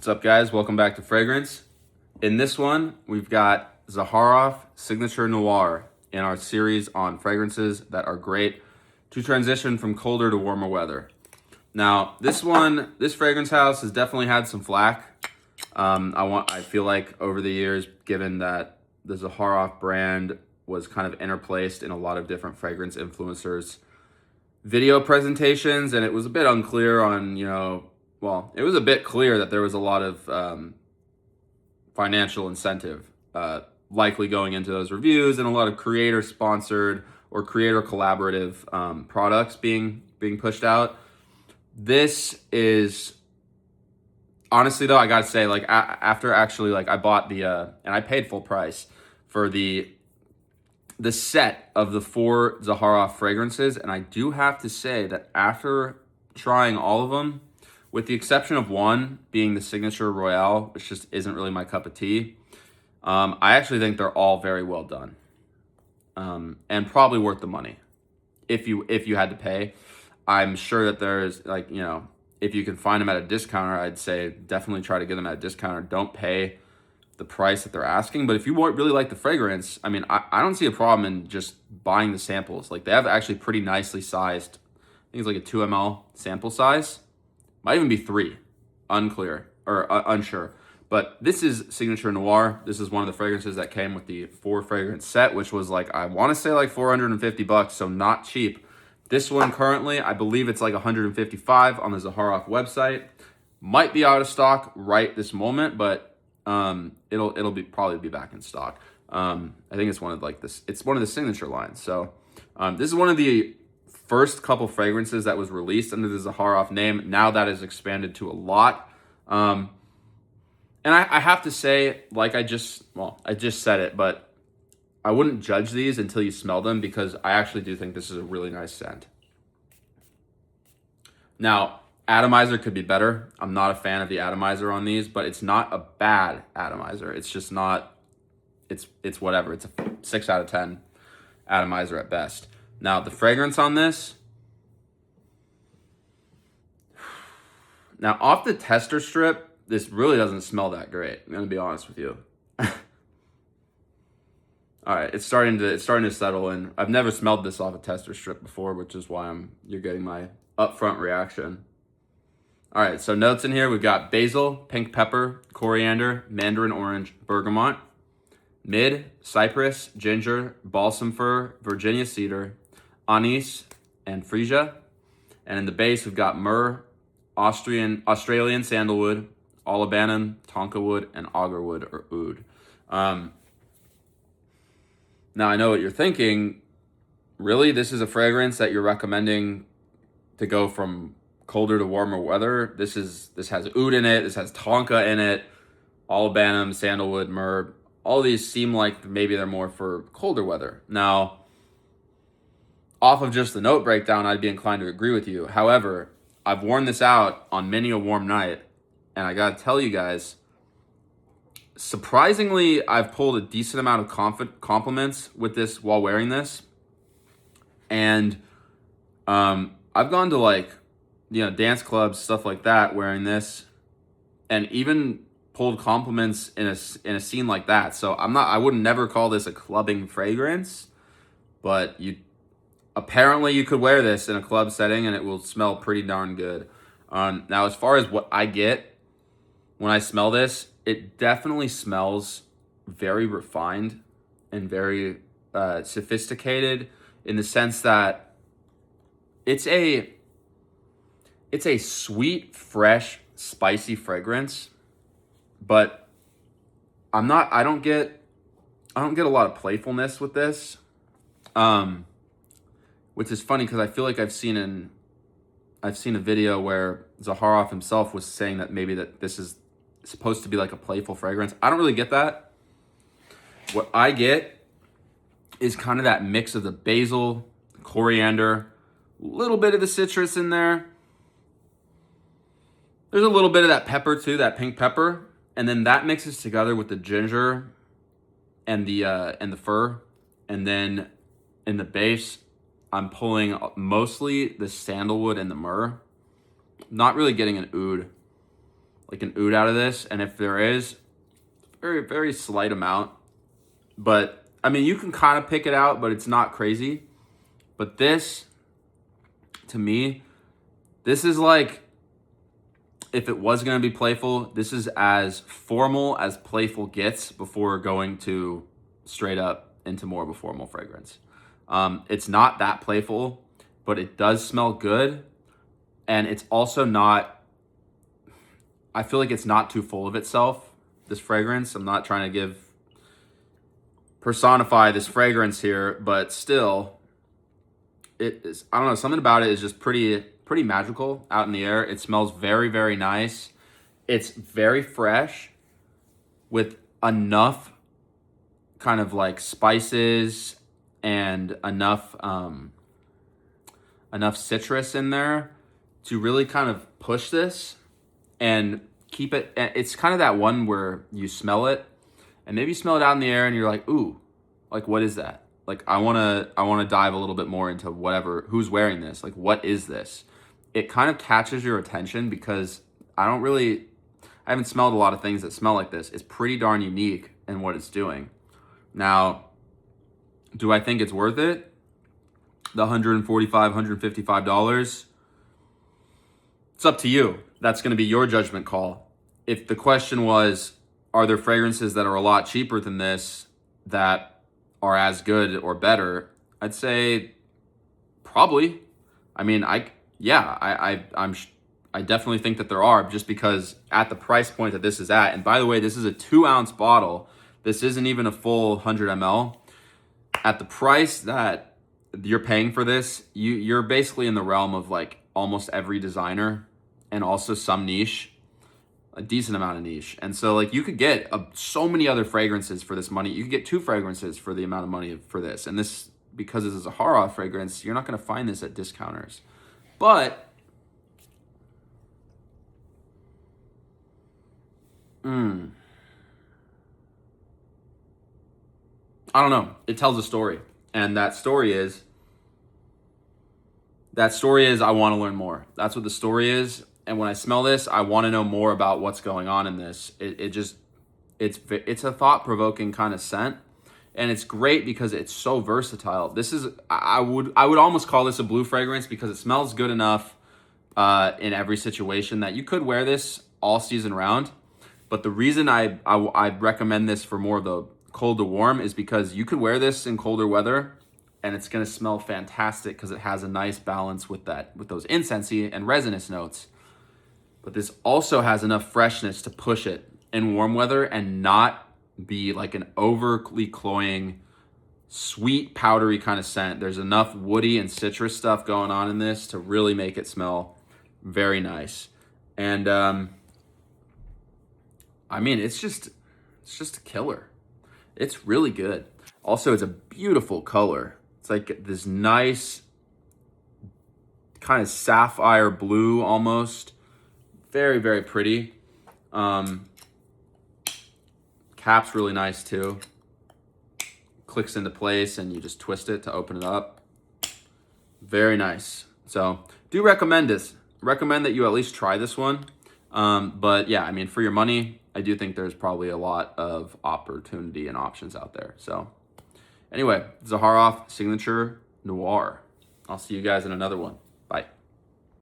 What's up, guys? Welcome back to Fragrance. In this one, we've got ZAHAROFF Signature Noir in our series on fragrances that are great to transition from colder to warmer weather. Now, this fragrance house has definitely had some flack. I feel like over the years, given that the ZAHAROFF brand was kind of interplaced in a lot of different fragrance influencers' video presentations, and it was a bit unclear on, it was a bit clear that there was a lot of financial incentive likely going into those reviews, and a lot of creator-sponsored or creator-collaborative products being pushed out. This is, honestly though, I gotta say, after actually, I bought the, and I paid full price for the set of the 4 ZAHAROFF fragrances, and I do have to say that after trying all of them, with the exception of one being the Signature Royale, which just isn't really my cup of tea, I actually think they're all very well done, and probably worth the money if you had to pay. I'm sure that there's if you can find them at a discounter, I'd say definitely try to get them at a discounter. Don't pay the price that they're asking. But if you really like the fragrance, I mean, I don't see a problem in just buying the samples. Like, they have actually pretty nicely sized, I think it's like a 2 ml sample size. Might even be 3, unclear or unsure. But this is Signature Noir. This is one of the fragrances that came with the 4 fragrance set, which was I want to say $450, so not cheap. This one currently, I believe it's $155 on the ZAHAROFF website. Might be out of stock right this moment, but it'll probably be back in stock. I think it's one of it's one of the signature lines. So this is one of the first couple fragrances that was released under the ZAHAROFF name. Now that is expanded to a lot. And I have to say, I just said it, but I wouldn't judge these until you smell them, because I actually do think this is a really nice scent. Now, atomizer could be better. I'm not a fan of the atomizer on these, but it's not a bad atomizer. It's just not, it's whatever. It's a 6 out of 10 atomizer at best. Now, the fragrance on this, now off the tester strip, this really doesn't smell that great. I'm gonna be honest with you. All right, it's starting to settle in. I've never smelled this off a tester strip before, which is why you're getting my upfront reaction. All right, so notes in here, we've got basil, pink pepper, coriander, mandarin orange, bergamot, mid, cypress, ginger, balsam fir, Virginia cedar, anise, and freesia. And in the base, we've got myrrh, Australian sandalwood, olibanum, tonka wood, and agarwood or oud. Now, I know what you're thinking. Really, this is a fragrance that you're recommending to go from colder to warmer weather? This has oud in it. This has tonka in it. Olibanum, sandalwood, myrrh. All these seem like maybe they're more for colder weather. Now, off of just the note breakdown, I'd be inclined to agree with you. However, I've worn this out on many a warm night, and I gotta tell you guys, surprisingly, I've pulled a decent amount of compliments with this while wearing this. And I've gone to dance clubs, stuff like that, wearing this, and even pulled compliments in a scene like that. So I would never call this a clubbing fragrance, but apparently you could wear this in a club setting and it will smell pretty darn good. Now, as far as what I get when I smell this, it definitely smells very refined and very sophisticated, in the sense that it's a sweet, fresh, spicy fragrance, but I don't get a lot of playfulness with this, which is funny because I feel like I've seen a video where ZAHAROFF himself was saying that maybe that this is supposed to be like a playful fragrance. I don't really get that. What I get is kind of that mix of the basil, coriander, a little bit of the citrus in there. There's a little bit of that pepper too, that pink pepper, and then that mixes together with the ginger and the fir, and then in the base, I'm pulling mostly the sandalwood and the myrrh. Not really getting an oud. like an oud out of this. And if there is, very, very slight amount. But, I mean, you can kind of pick it out, but it's not crazy. But this, to me, this is like, if it was going to be playful, this is as formal as playful gets before going to straight up into more of a formal fragrance. It's not that playful, but it does smell good. And it's also not, I feel like it's not too full of itself, this fragrance. I'm not trying to personify this fragrance here, but still, it is, I don't know, something about it is just pretty magical out in the air. It smells very, very nice. It's very fresh with enough kind of like spices and enough citrus in there to really kind of push this and keep it. It's kind of that one where you smell it and maybe you smell it out in the air and you're like, ooh, like, what is that? Like, I want to dive a little bit more into who's wearing this? Like, what is this? It kind of catches your attention because I haven't smelled a lot of things that smell like this. It's pretty darn unique in what it's doing. Now, do I think it's worth it? The $145, $155? It's up to you. That's going to be your judgment call. If the question was, are there fragrances that are a lot cheaper than this that are as good or better? I'd say probably. I mean, I definitely think that there are, just because at the price point that this is at, and by the way, this is a 2-ounce bottle. This isn't even a full 100 ml. At the price that you're paying for this, you're basically in the realm of like almost every designer and also some niche, a decent amount of niche. And so like you could get so many other fragrances for this money. You could get 2 fragrances for the amount of money for this. And this, because this is a ZAHAROFF fragrance, you're not going to find this at discounters. But I don't know. It tells a story. And that story is I want to learn more. That's what the story is. And when I smell this, I want to know more about what's going on in this. It's a thought-provoking kind of scent. And it's great because it's so versatile. This is, I would almost call this a blue fragrance because it smells good enough in every situation that you could wear this all season round. But the reason I recommend this for more of the cold to warm is because you could wear this in colder weather and it's going to smell fantastic because it has a nice balance with those incensey and resinous notes. But this also has enough freshness to push it in warm weather and not be like an overly cloying, sweet, powdery kind of scent. There's enough woody and citrus stuff going on in this to really make it smell very nice. And I mean, it's just a killer. It's really good. Also, it's a beautiful color. It's like this nice kind of sapphire blue almost. Very, very pretty. Cap's really nice too. Clicks into place and you just twist it to open it up. Very nice. So do recommend this. Recommend that you at least try this one. But yeah, I mean, for your money, I do think there's probably a lot of opportunity and options out there. So anyway, ZAHAROFF Signature Noir. I'll see you guys in another one.